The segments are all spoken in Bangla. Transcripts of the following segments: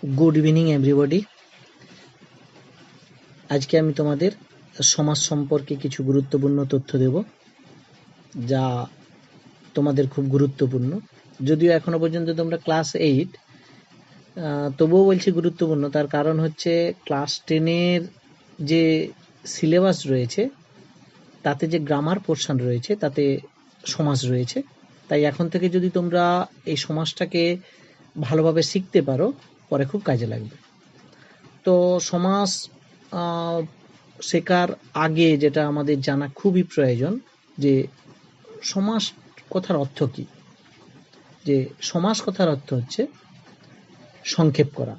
Good evening everybody. আজকে আমি তোমাদের সমাজ সম্পর্কে কিছু গুরুত্বপূর্ণ তথ্য দেব, যা তোমাদের খুব গুরুত্বপূর্ণ। যদিও এখনো পর্যন্ত তোমরা ক্লাস 8, তবুও বলছি গুরুত্বপূর্ণ। তার কারণ হচ্ছে ক্লাস 10-এর যে সিলেবাস রয়েছে তাতে যে গ্রামার পোর্শন রয়েছে তাতে সমাস রয়েছে। তাই এখন থেকে যদি তোমরা এই সমাসটাকে ভালোভাবে শিখতে পারো, পরে খুব কাজে লাগবে। তো সমাস শেখার আগে যেটা আমাদের জানা খুবই প্রয়োজন, যে সমাস কথার অর্থ কি। যে সমাস কথার অর্থ হচ্ছে সংক্ষেপ করা,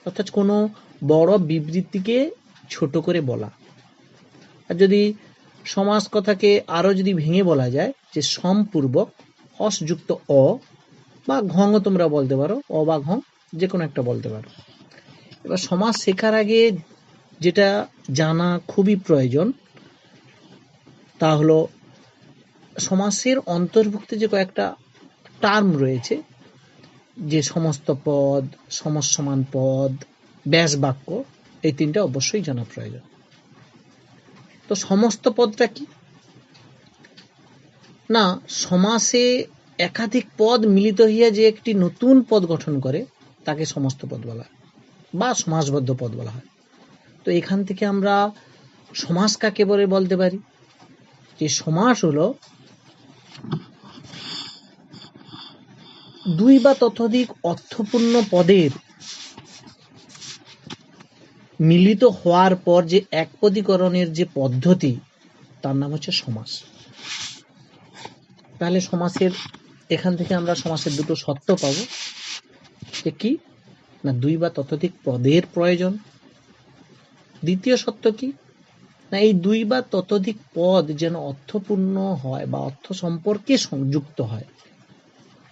অর্থাৎ কোনো বড় বিবৃতিকে ছোট করে বলা। আর যদি সমাস কথাকে আরও যদি ভেঙে বলা যায়, যে সমপূর্বক হসযুক্ত অ বা ঘঙও তোমরা বলতে পারো, অ বা ঘং যে কোনো একটা বলতে পারো। এবার সমাস শেখার আগে যেটা জানা খুবই প্রয়োজন, তা হলো সমাসের অন্তর্ভুক্ত যে কয়েকটা টার্ম রয়েছে, যে সমস্ত পদ, সমসমান পদ, ব্যাস বাক্য, এই তিনটা অবশ্যই জানা প্রয়োজন। তো সমস্ত পদটা কি না, সমাসে একাধিক পদ মিলিত হইয়া যে একটি নতুন পদ গঠন করে তাকে সমস্ত পদ বলা হয় বা সমাসবদ্ধ পদ বলা হয়। তো এখান থেকে আমরা সমাস কাকে বলে বলতে পারি, যে সমাস হলো দুই বা ততোধিক অর্থপূর্ণ পদের মিলিত হওয়ার পর যে একপদীকরণের যে পদ্ধতি, তার নাম হচ্ছে সমাস। তাহলে সমাসের এখান থেকে আমরা সমাসের দুটো শর্ত পাবো, যে কি না, দুই বা ততোধিক পদের প্রয়োজন। দ্বিতীয় শর্ত কি না, এই দুই বা ততোধিক পদ যেন অর্থপূর্ণ হয় বা অর্থ সম্পর্কে সংযুক্ত হয়,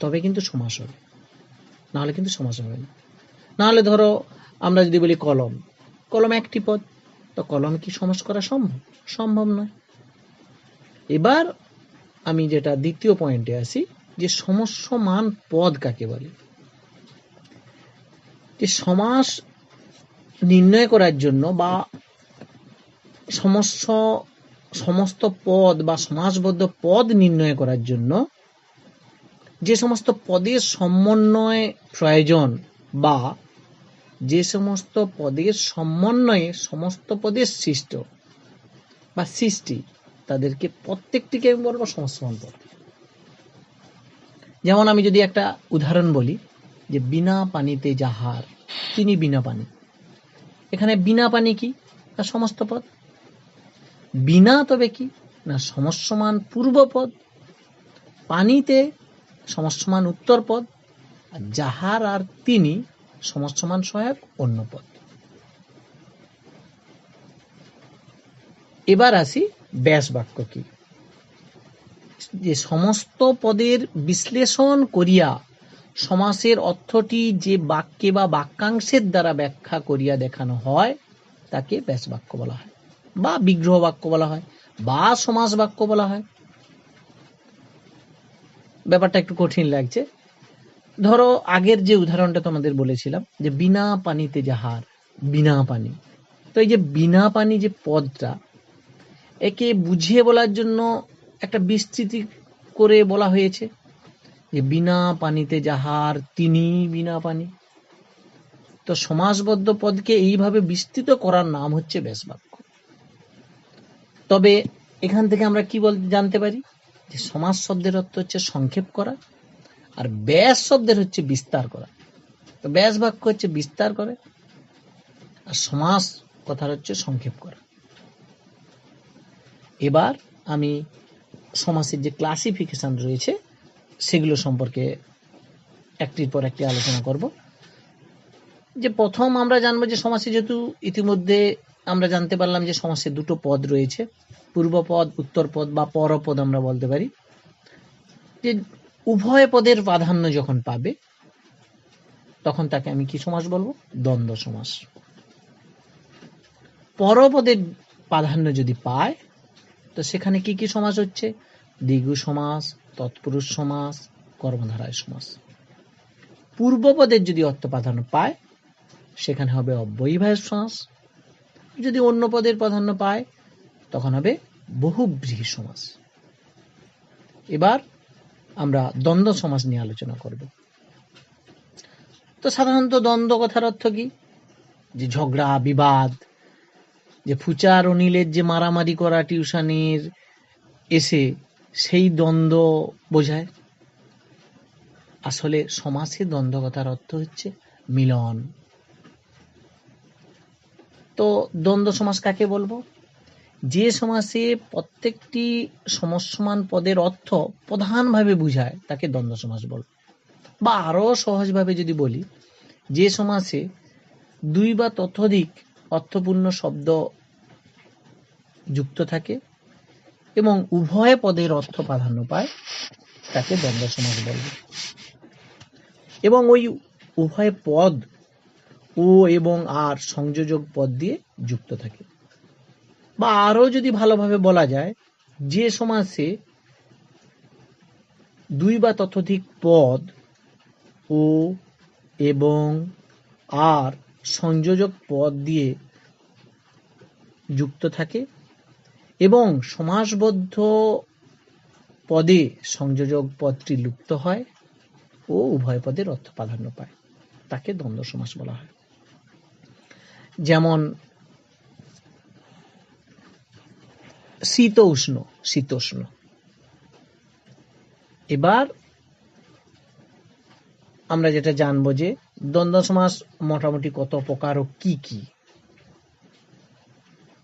তবে কিন্তু সমাস হবে, নাহলে কিন্তু সমাস হবে না। নাহলে ধরো আমরা যদি বলি কলম, কলম একটি পদ, তো কলম কি সমাস করা সম্ভব? সম্ভব নয়। এবার আমি যেটা দ্বিতীয় পয়েন্টে আসি, যে সমস্যমান পদ কাকে বলে। যে সমাস নির্ণয় করার জন্য বা সমস্ত পদ বা সমাসবদ্ধ পদ নির্ণয় করার জন্য যে সমস্ত পদের সমন্বয় প্রয়োজন, বা যে সমস্ত পদের সমন্বয়ে সমস্ত পদের সৃষ্ট বা সৃষ্টি, তাদেরকে প্রত্যেকটিকে আমি বলবো সমস্যমান পদ। যেমন আমি যদি একটা উদাহরণ বলি, যে বিনা পানিতে যাহার, তিনি বিনা পানি। এখানে বিনা পানি কি না, সমস্ত পদ। বিনা তবে কি না, সমস্যমান পূর্বপদ। পানিতে সমস্যমান উত্তর পদ, আর যাহার আর তিনি সমস্যমান সহায়ক অন্য পদ। এবার আসি ব্যাস বাক্য কি। যে সমস্ত পদের বিশ্লেষণ করিয়া সমাসের অর্থটি যে বাক্যে বা বাক্যাংশের দ্বারা ব্যাখ্যা করিয়া দেখানো হয়, তাকে ব্যাস বাক্য বলা হয়, বা বিগ্রহ বাক্য বলা হয়, বা সমাস বাক্য বলা হয়। ব্যাপারটা একটু কঠিন লাগছে। ধরো আগের যে উদাহরণটা তোমাদের বলেছিলাম, যে বিনা পানিতে যাহার, বিনা পানি। তো এই যে বিনা পানি যে পদটা, একে বুঝিয়ে বলার জন্য একটা বিস্তৃতি করে বলা হয়েছে, যে বিনা পানিতে যাহার, তিনি বিনা পানি। তো সমাসবদ্ধ পদকে এইভাবে বিস্তৃত করার নাম হচ্ছে ব্যাস বাক্য। তবে এখান থেকে আমরা কি জানতে পারি, যে সমাস শব্দের অর্থ হচ্ছে সংক্ষেপ করা, আর ব্যাস শব্দের হচ্ছে বিস্তার করা। তো ব্যাস বাক্য হচ্ছে বিস্তার করে, আর সমাস কথার হচ্ছে সংক্ষেপ করা। এবার আমি সমাসের যে ক্লাসিফিকেশন রয়েছে সেগুলো সম্পর্কে একটির পর একটি আলোচনা করব। যে প্রথম আমরা জানবো, যে সমাসে যেহেতু ইতিমধ্যে আমরা জানতে পারলাম যে সমাসে দুটো পদ রয়েছে, পূর্বপদ, উত্তরপদ বা পরপদ আমরা বলতে পারি। যে উভয় পদের প্রাধান্য যখন পাবে, তখন তাকে আমি কি সমাস বলবো? দ্বন্দ্ব সমাস। পরপদের প্রাধান্য যদি পায়, তো সেখানে কি কি সমাস হচ্ছে? দ্বিগু সমাস, তৎপুরুষ সমাস, কর্মধারয় সমাস। পূর্বপদের যদি অর্থ প্রাধান্য পায়, সেখানে হবে অব্যয়ীভাব সমাস। যদি অন্য পদের প্রাধান্য পায় তখন হবে বহুব্রীহি সমাস। এবার আমরা দ্বন্দ্ব সমাস নিয়ে আলোচনা করব। তো সাধারণত দ্বন্দ্ব কথার অর্থ কি? যে ঝগড়া বিবাদ, যে ফুচা আর অনিলের যে মারামারি করা টিউশনির এসে সেই দ্বন্দ্ব বোঝায়। আসলে সমাসে দ্বন্দ্ব কথার অর্থ হচ্ছে মিলন। তো দ্বন্দ্ব সমাস কাকে বলবো? যে সমাসে প্রত্যেকটি সমসমান পদের অর্থ প্রধানভাবে বুঝায় তাকে দ্বন্দ্ব সমাস বলবো। বা আরো সহজভাবে যদি বলি, যে সমাসে দুই বা ততোধিক অর্থপূর্ণ শব্দ যুক্ত থাকে এবং উভয় পদের অর্থ প্রাধান্য পায় তাকে দ্বন্দ্ব সমাস বলবো। এবং ওই উভয় পদ ও এবং আর সংযোজক পদ দিয়ে যুক্ত থাকে। বা আরো যদি ভালোভাবে বলা যায়, যে সমাসে দুই বা ততোধিক পদ ও এবং আর সংযোজক পদ দিয়ে যুক্ত থাকে এবং সমাসবদ্ধ পদে সংযোজক পদটি লুপ্ত হয় ও উভয় পদের অর্থ প্রাধান্য পায় তাকে দ্বন্দ্ব সমাস বলা হয়। যেমন শীত উষ্ণ, শীতোষ্ণ। এবার আমরা যেটা জানবো যে দ্বন্দ্ব সমাস মোটামুটি কত প্রকার ও কি কি।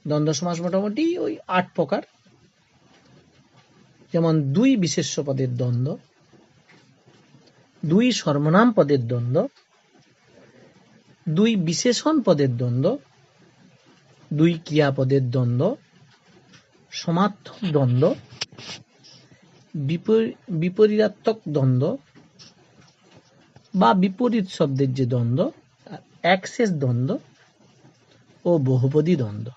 দ্বন্দ্ব সমাস মোটামুটি ওই 8 প্রকার। যেমন দুই বিশেষ্য পদের দ্বন্দ্ব, দুই সর্বনাম পদের দ্বন্দ্ব, দুই বিশেষণ পদের দ্বন্দ্ব, দুই ক্রিয়াপদের দ্বন্দ্ব, সমার্থক দ্বন্দ্ব, বিপরীতাত্মক দ্বন্দ্ব বা বিপরীত শব্দের যে দ্বন্দ্ব, অ্যাক্সেস দ্বন্দ্ব ও বহুপদী দ্বন্দ্ব।